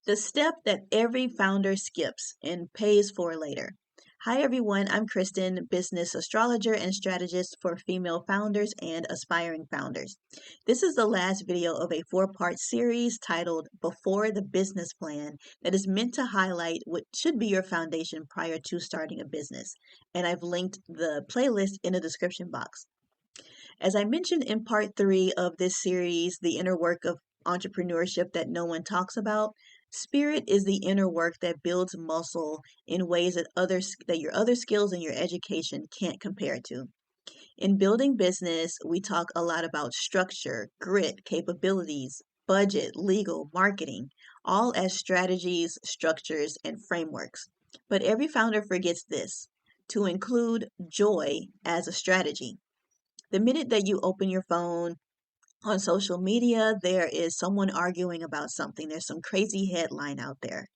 The step that every founder skips and pays for later. Hi, everyone. I'm Kristen, business astrologer and strategist for female founders and aspiring founders. This is the last video of a four-part series titled Before the Business Plan that is meant to highlight what should be your foundation prior to starting a business. And I've linked the playlist in the description box. As I mentioned in part 3 of this series, The Inner Work of Entrepreneurship That No One Talks About, spirit is the inner work that builds muscle in ways that your other skills and your education can't compare to. In building business, we talk a lot about structure, grit, capabilities, budget, legal, marketing, all as strategies, structures, and frameworks. But every founder forgets this, to include joy as a strategy. The minute that you open your phone on social media, there is someone arguing about something. There's some crazy headline out there.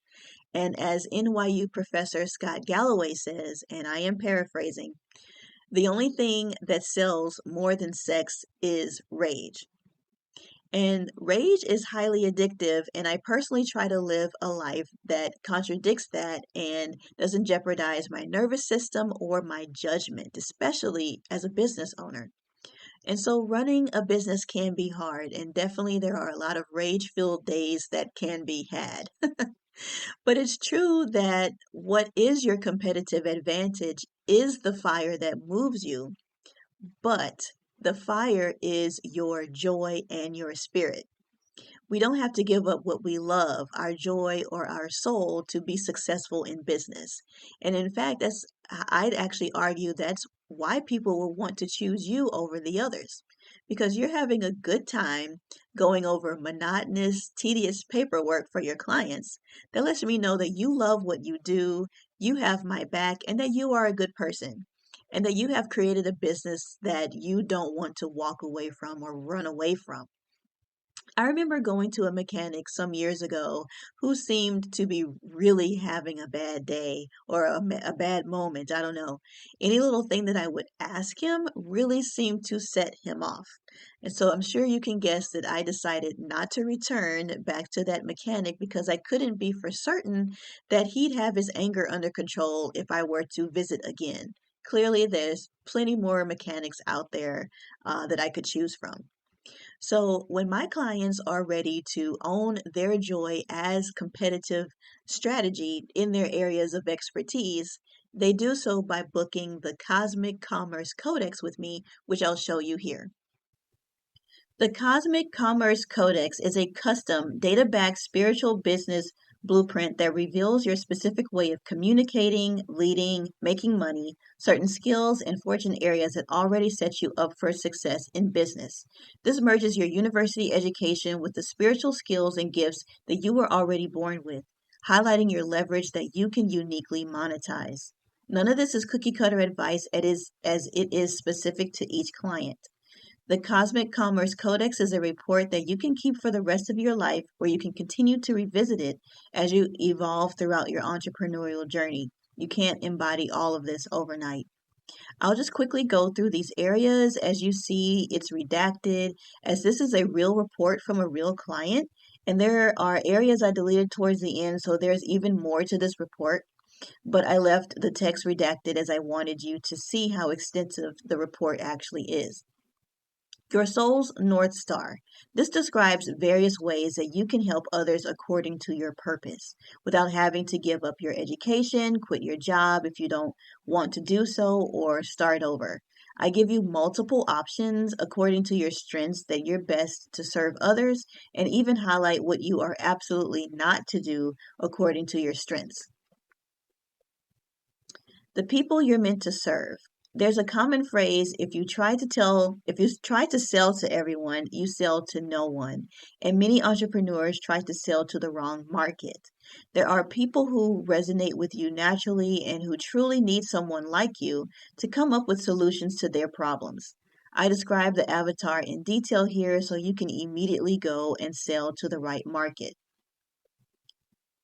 And as NYU professor Scott Galloway says, and I am paraphrasing, the only thing that sells more than sex is rage. And rage is highly addictive, and I personally try to live a life that contradicts that and doesn't jeopardize my nervous system or my judgment, especially as a business owner. And so running a business can be hard, and definitely there are a lot of rage-filled days that can be had. But it's true that what is your competitive advantage is the fire that moves you, but the fire is your joy and your spirit. We don't have to give up what we love, our joy or our soul, to be successful in business. And in fact, I'd actually argue that's why people will want to choose you over the others. Because you're having a good time going over monotonous, tedious paperwork for your clients. That lets me know that you love what you do, you have my back, and that you are a good person. And that you have created a business that you don't want to walk away from or run away from. I remember going to a mechanic some years ago who seemed to be really having a bad day or a bad moment. I don't know. Any little thing that I would ask him really seemed to set him off. And so I'm sure you can guess that I decided not to return back to that mechanic because I couldn't be for certain that he'd have his anger under control if I were to visit again. Clearly, there's plenty more mechanics out there that I could choose from. So when my clients are ready to own their joy as competitive strategy in their areas of expertise, they do so by booking the Cosmic Commerce Codex with me, which I'll show you here. The Cosmic Commerce Codex is a custom, data-backed spiritual business blueprint that reveals your specific way of communicating, leading, making money, certain skills, and fortune areas that already set you up for success in business. This merges your university education with the spiritual skills and gifts that you were already born with, highlighting your leverage that you can uniquely monetize. None of this is cookie cutter advice as it is specific to each client. The Cosmic Commerce Codex is a report that you can keep for the rest of your life, where you can continue to revisit it as you evolve throughout your entrepreneurial journey. You can't embody all of this overnight. I'll just quickly go through these areas. As you see, it's redacted, as this is a real report from a real client. And there are areas I deleted towards the end, so there's even more to this report. But I left the text redacted as I wanted you to see how extensive the report actually is. Your soul's North Star. This describes various ways that you can help others according to your purpose without having to give up your education, quit your job if you don't want to do so, or start over. I give you multiple options according to your strengths that you're best to serve others, and even highlight what you are absolutely not to do according to your strengths. The people you're meant to serve. There's a common phrase, if you try to sell to everyone, you sell to no one. And many entrepreneurs try to sell to the wrong market. There are people who resonate with you naturally and who truly need someone like you to come up with solutions to their problems. I describe the avatar in detail here so you can immediately go and sell to the right market.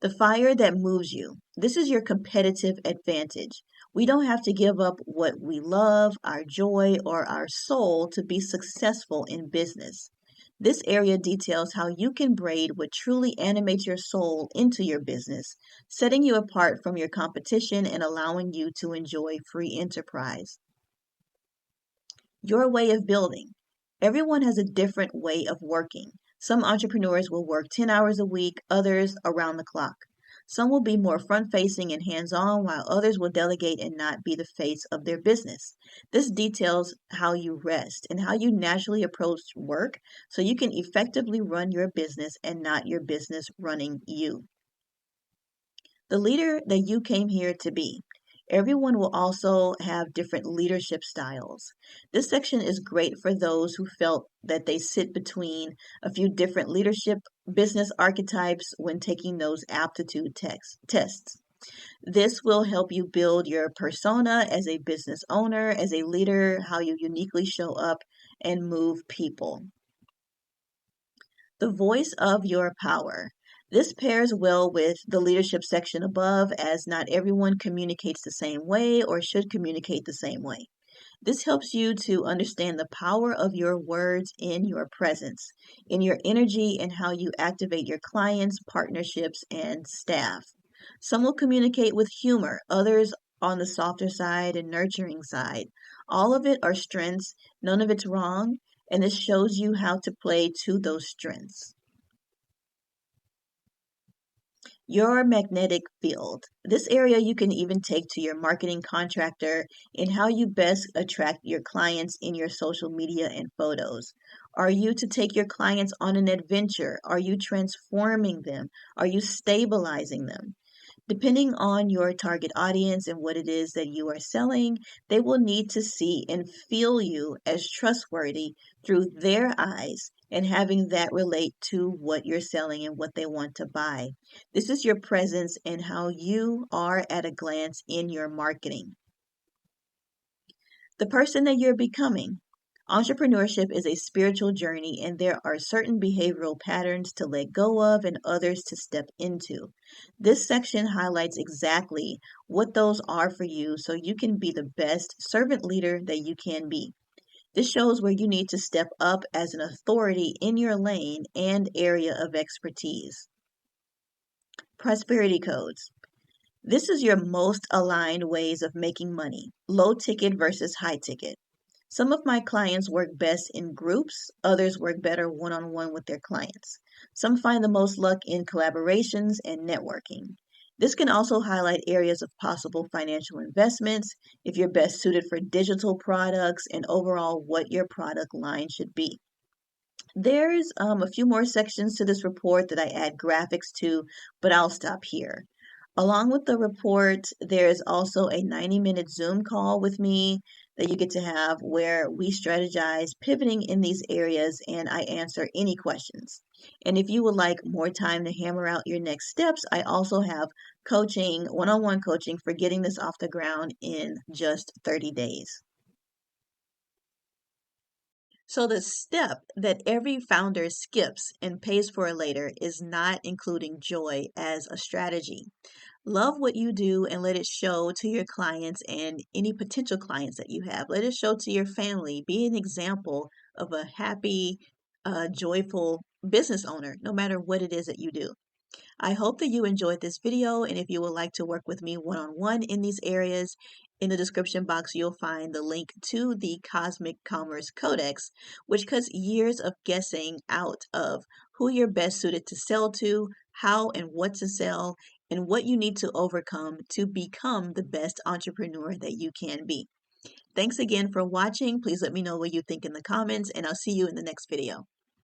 The fire that moves you. This is your competitive advantage. We don't have to give up what we love, our joy, or our soul to be successful in business. This area details how you can braid what truly animates your soul into your business, setting you apart from your competition and allowing you to enjoy free enterprise. Your way of building. Everyone has a different way of working. Some entrepreneurs will work 10 hours a week, others around the clock. Some will be more front facing and hands on, while others will delegate and not be the face of their business. This details how you rest and how you naturally approach work so you can effectively run your business and not your business running you. The leader that you came here to be. Everyone will also have different leadership styles. This section is great for those who felt that they sit between a few different leadership business archetypes when taking those aptitude tests. This will help you build your persona as a business owner, as a leader, how you uniquely show up and move people. The voice of your power. This pairs well with the leadership section above, as not everyone communicates the same way or should communicate the same way. This helps you to understand the power of your words in your presence, in your energy, and how you activate your clients, partnerships, and staff. Some will communicate with humor, others on the softer side and nurturing side. All of it are strengths, none of it's wrong, and this shows you how to play to those strengths. Your magnetic field. This area you can even take to your marketing contractor in how you best attract your clients in your social media and photos. Are you to take your clients on an adventure? Are you transforming them? Are you stabilizing them? Depending on your target audience and what it is that you are selling, they will need to see and feel you as trustworthy through their eyes and having that relate to what you're selling and what they want to buy. This is your presence and how you are at a glance in your marketing. The person that you're becoming. Entrepreneurship is a spiritual journey, and there are certain behavioral patterns to let go of and others to step into. This section highlights exactly what those are for you so you can be the best servant leader that you can be. This shows where you need to step up as an authority in your lane and area of expertise. Prosperity codes. This is your most aligned ways of making money, low ticket versus high ticket. Some of my clients work best in groups, others work better one on one with their clients. Some find the most luck in collaborations and networking. This can also highlight areas of possible financial investments, if you're best suited for digital products, and overall what your product line should be. There's a few more sections to this report that I add graphics to, but I'll stop here. Along with the report, there is also a 90-minute Zoom call with me that you get to have where we strategize pivoting in these areas and I answer any questions. And if you would like more time to hammer out your next steps, I also have coaching, one-on-one coaching for getting this off the ground in just 30 days. So the step that every founder skips and pays for later is not including joy as a strategy. Love what you do and let it show to your clients and any potential clients that you have. Let it show to your family. Be an example of a happy, joyful business owner, no matter what it is that you do. I hope that you enjoyed this video, and if you would like to work with me one-on-one in these areas, in the description box you'll find the link to the Cosmic Commerce Codex, which cuts years of guessing out of who you're best suited to sell to, how and what to sell, and what you need to overcome to become the best entrepreneur that you can be. Thanks again for watching. Please let me know what you think in the comments, and I'll see you in the next video.